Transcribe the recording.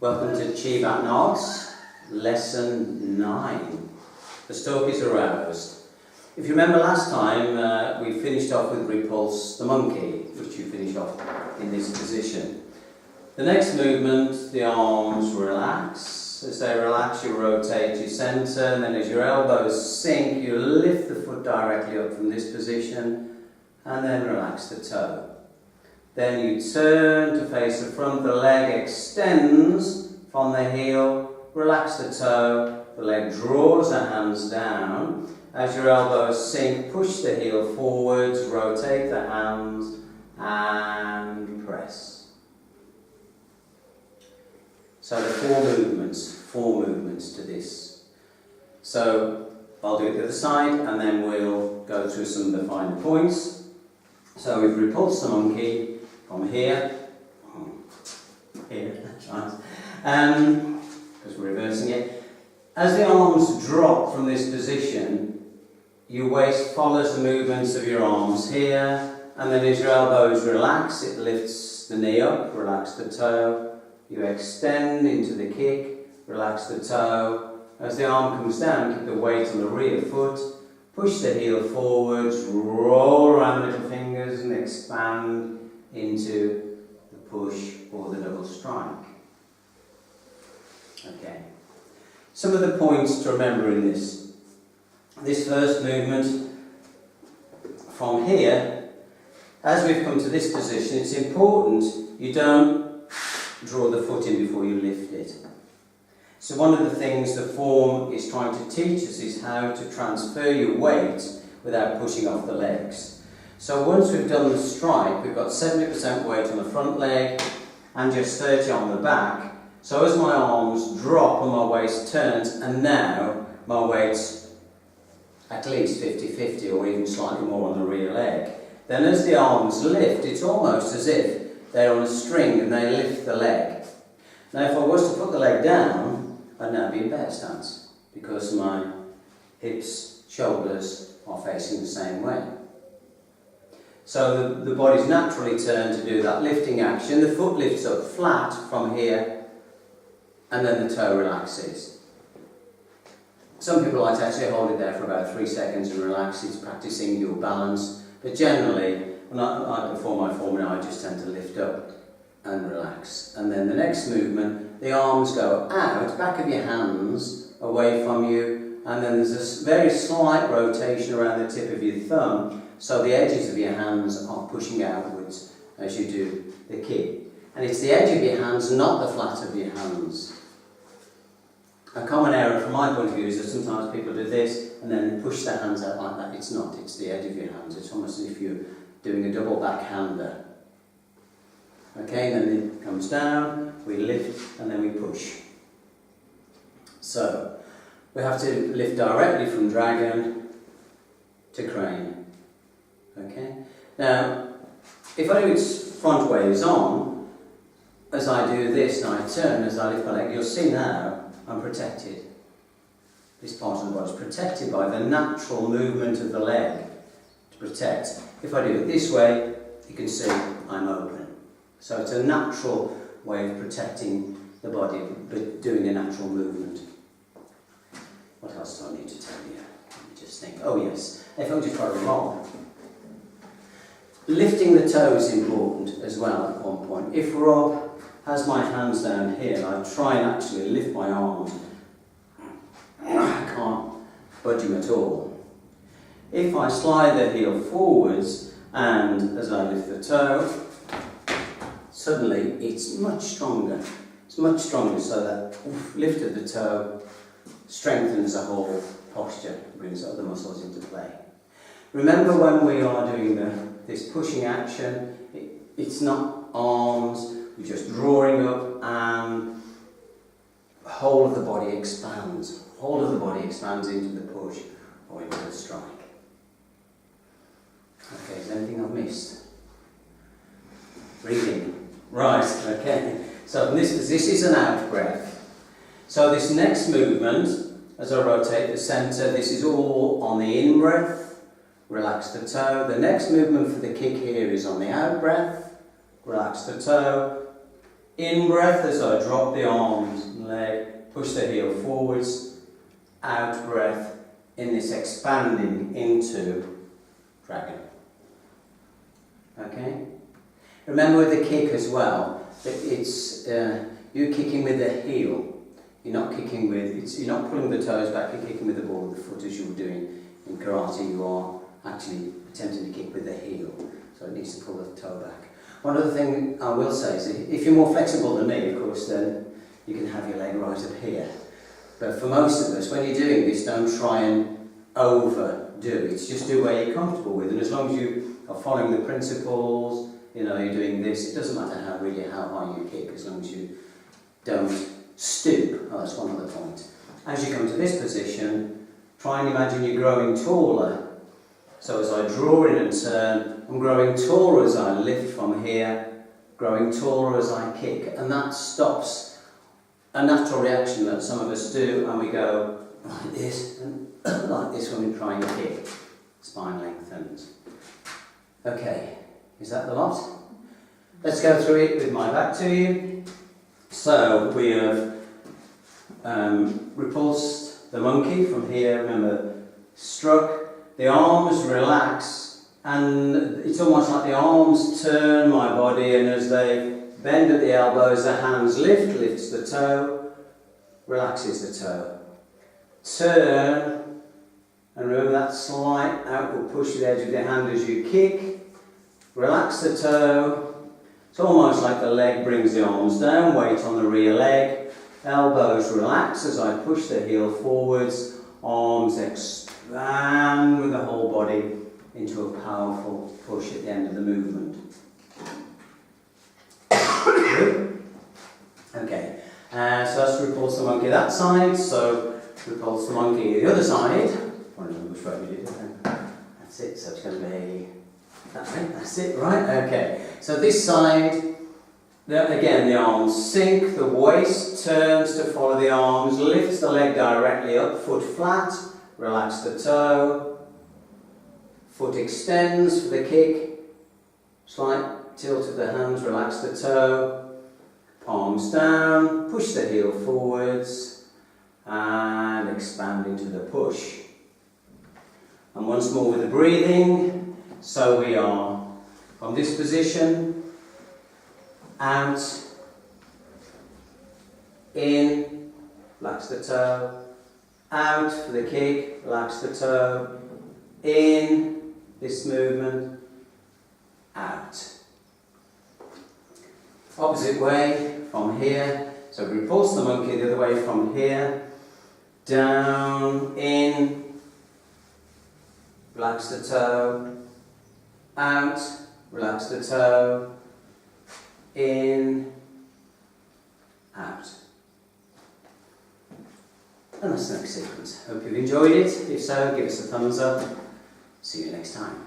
Welcome to Baton, lesson 9. The Stork is aroused. If you remember last time, we finished off with repulse the monkey, which you finish off in this position. The next movement, the arms relax. As they relax, you rotate your centre, and then as your elbows sink, you lift the foot directly up from this position, and then relax the toe. Then you turn to face the front, the leg extends from the heel, relax the toe, the leg draws the hands down. As your elbows sink, push the heel forwards, rotate the hands and press. So there are four movements to this. So I'll do it the other side and then we'll go through some of the finer points. So we've repulsed the monkey from here, that's right, because we're reversing it. As the arms drop from this position, your waist follows the movements of your arms here, and then as your elbows relax, it lifts the knee up, relax the toe, you extend into the kick, relax the toe. As the arm comes down, keep the weight on the rear foot, push the heel forwards, roll around the little fingers and expand into the push or the double strike. Okay. Some of the points to remember in this. This first movement from here, as we've come to this position, it's important you don't draw the foot in before you lift it. So one of the things the form is trying to teach us is how to transfer your weight without pushing off the legs. So once we've done the strike, we've got 70% weight on the front leg and just 30 on the back. So as my arms drop and my waist turns, and now my weight's at least 50-50 or even slightly more on the rear leg. Then as the arms lift, it's almost as if they're on a string and they lift the leg. Now if I was to put the leg down, I'd now be in bear stance because my hips, shoulders are facing the same way. So the body's naturally turned to do that lifting action. The foot lifts up flat from here and then the toe relaxes. Some people like to actually hold it there for about 3 seconds and relax. It's practicing your balance. But generally, when I perform my form now, I just tend to lift up and relax. And then the next movement, the arms go out, back of your hands, away from you, and then there's a very slight rotation around the tip of your thumb, so the edges of your hands are pushing outwards as you do the kick. And it's the edge of your hands, not the flat of your hands. A common error from my point of view is that sometimes people do this and then push their hands out like that. It's not, it's the edge of your hands. It's almost as if you're doing a double backhander. Okay, then it comes down, we lift and then we push. So, we have to lift directly from dragon to crane. Okay? Now, if I do it front ways on, as I do this and I turn, as I lift my leg, you'll see now I'm protected. This part of the body is protected by the natural movement of the leg to protect. If I do it this way, you can see I'm open. So it's a natural way of protecting the body, but doing a natural movement. What else do I need to tell you? Let me just think. Oh yes, if I just try to roll. Lifting the toe is important as well at one point. If Rob has my hands down here and I try and actually lift my arms, I can't budge him at all. If I slide the heel forwards and as I lift the toe, suddenly it's much stronger. It's much stronger so that lift of the toe strengthens the whole posture, brings other muscles into play. Remember when we are doing this pushing action, it's not arms, we're just drawing up and the whole of the body expands. The whole of the body expands into the push or into the strike. Okay, is there anything I've missed? Breathing. Right, okay. So this is an out breath. So this next movement, as I rotate the centre, this is all on the in breath. Relax the toe. The next movement for the kick here is on the out breath. Relax the toe. In breath as I drop the arms and leg, push the heel forwards, out breath in this expanding into dragon. Okay? Remember with the kick as well, that it's you're kicking with the heel. You're not kicking with, you're not pulling the toes back, you're kicking with the ball of the foot as you were doing in karate. You are actually attempting to kick with the heel, so it needs to pull the toe back. One other thing I will say is if you're more flexible than me, of course, then you can have your leg right up here. But for most of us, when you're doing this, don't try and overdo it. Just do where you're comfortable with, and as long as you are following the principles, you know, you're doing this, it doesn't matter how high you kick, as long as you don't stoop. Oh, that's one other point. As you come to this position, try and imagine you're growing taller. So as I draw in and turn, I'm growing taller as I lift from here, growing taller as I kick, and that stops a natural reaction that some of us do, and we go like this and like this when we try and kick. Spine lengthens. Okay, is that the lot? Let's go through it with my back to you. So we have repulsed the monkey from here, remember, struck, the arms relax, and it's almost like the arms turn my body, and as they bend at the elbows, the hands lifts the toe, relaxes the toe. Turn, and remember that slight outward push with the edge of the hand as you kick, relax the toe. It's almost like the leg brings the arms down, weight on the rear leg, elbows relax as I push the heel forwards, arms expand with the whole body into a powerful push at the end of the movement. Good? Okay, so that's repulse the monkey that side, so repulse the monkey the other side. I don't remember which way we did it. That's it, so it's going to be that way, that's it, right? Okay, so this side, again the arms sink, the waist turns to follow the arms, lifts the leg directly up, foot flat, relax the toe, foot extends for the kick, slight tilt of the hands, relax the toe, palms down, push the heel forwards, and expand into the push. And once more with the breathing. So we are from this position, out, in, relax the toe, out for the kick, relax the toe, in, this movement, out. Opposite way, from here, so we repulse the monkey the other way from here, down, in, relax the toe, out, relax the toe, in, out. And that's the next sequence. Hope you've enjoyed it. If so, give us a thumbs up. See you next time.